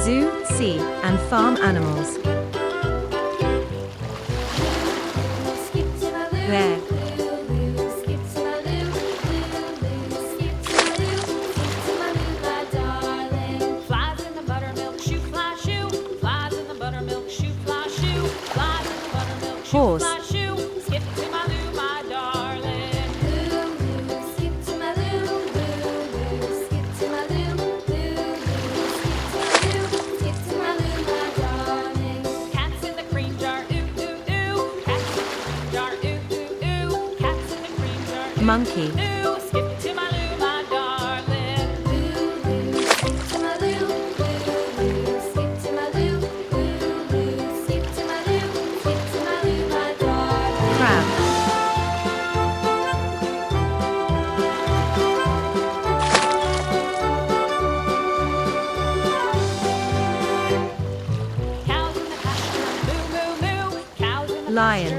zoo, sea, and farm animals. There. Horse. Monkey. Crab. Lion.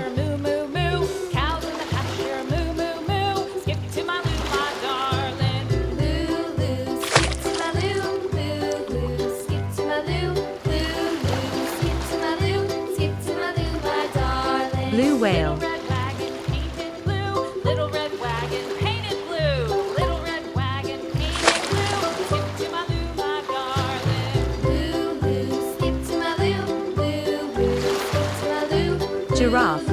Blue whale. Giraffe.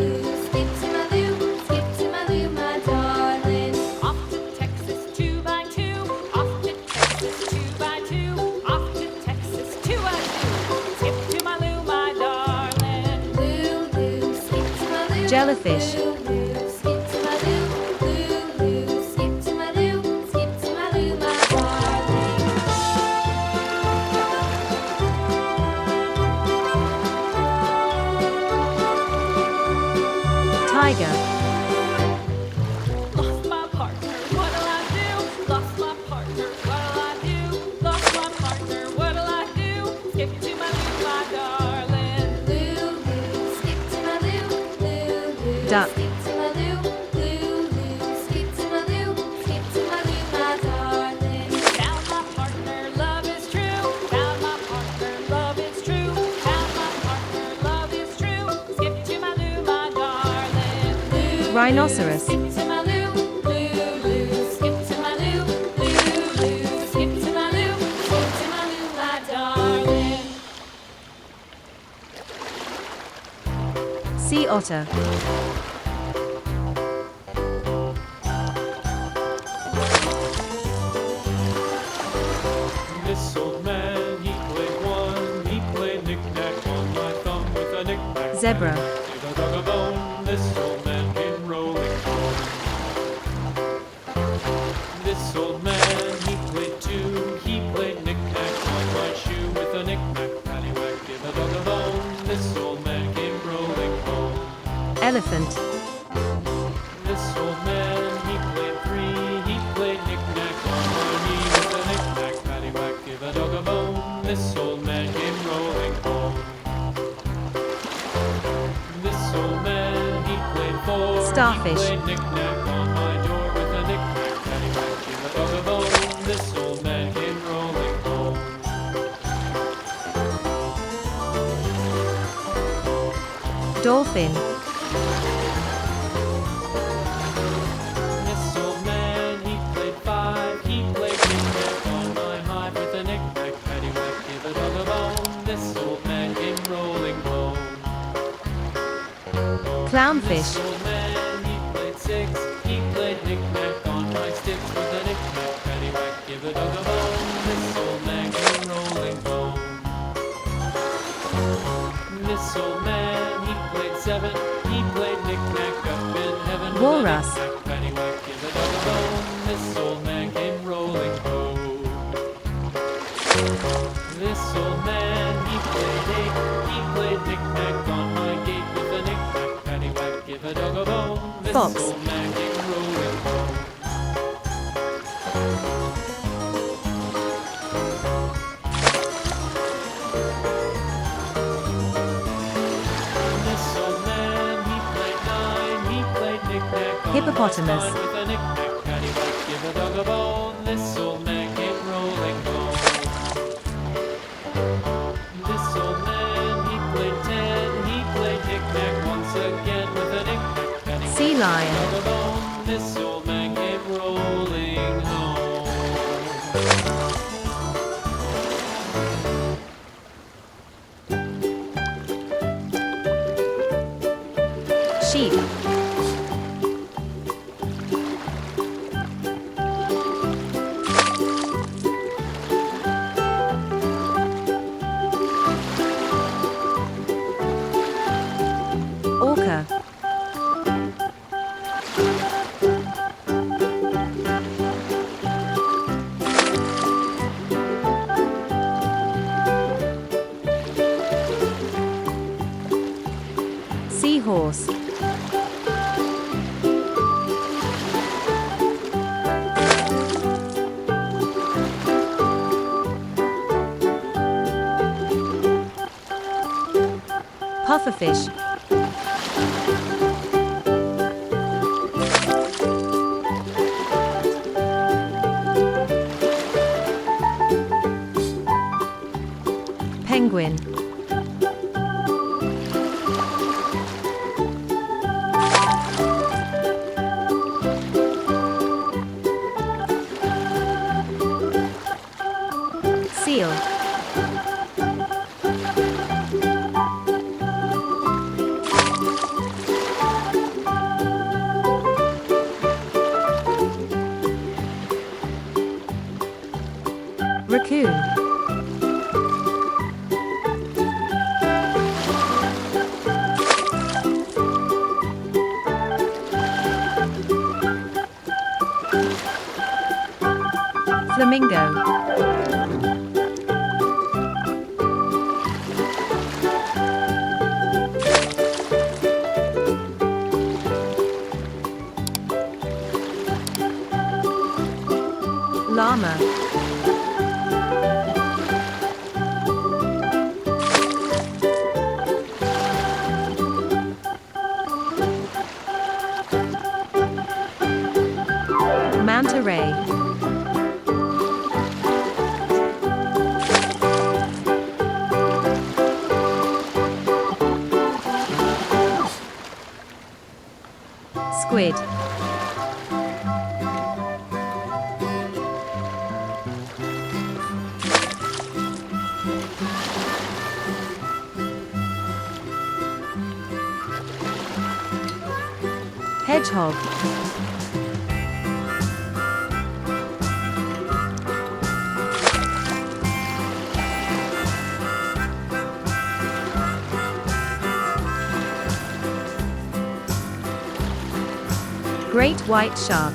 Jellyfish. Tiger. Lost my partner, what'll I do? Lost my partner, what'll I do? Lost my partner, what'll I do? Skip to my loo, my darling. Loo, loo, skip to my loo, loo, loo. Duck. Skip to my loo, loo, loo. Skip to my loo, skip to my loo, my darling. Found my partner, love is true. Found my partner, love is true. Found my partner, love is true. Skip to my loo, my darling. Rhinoceros. Skip to my loo, loo, loo. Skip to my loo, loo, loo. Skip to my loo, skip to my loo, my darling. Sea otter. This old man, he played one. He played knick-knack on my thumb with a knick-knack. Zebra. Give a dog a bone. This old man came rolling home. This old man, he played two. He played knick-knack on my shoe with a knick-knack. Paddywhack, give a dog a bone. This old man came rolling home. Elephant. This old man, he played three. He played knick-knack on my knee with a knick-knack. Paddywhack, give a dog a bone. This old man came rolling home. This old man, he played four. Starfish. He played knick-knack on my door with a knick-knack. Paddywhack, give a dog a bone. This old man came rolling home. Dolphin. This old man, he played five. He played knick-knack on my hive with a knick-knack. Paddywhack, give a dog a bone. This old man came rolling home. Clownfish. This old man, he played six. He played knick-knack on my sticks with a knick-knack. Paddywhack, give a dog a bone. This old man came rolling home. This old man, he played seven. He played knick-knack up in heaven with a Walrus. knick-knack. Paddywhack, give a dog a bone. This old man came rolling home. This old man, he played eight. He played knick-knack on my gate with a knick-knack. Paddywhack, give a dog a bone. This Fox. old man came rolling home. This old man, he played nine. He played knick-knack on Hippopotamus. my spine with a knick-knack. Paddywhack, give a dog a bone. This old man came rolling home. lion, dog a bone. This old man came rolling home. sheep, orca, seahorse, pufferfish, penguin, seal, raccoon, flamingo, llama, manta ray, squid, hedgehog, great white shark,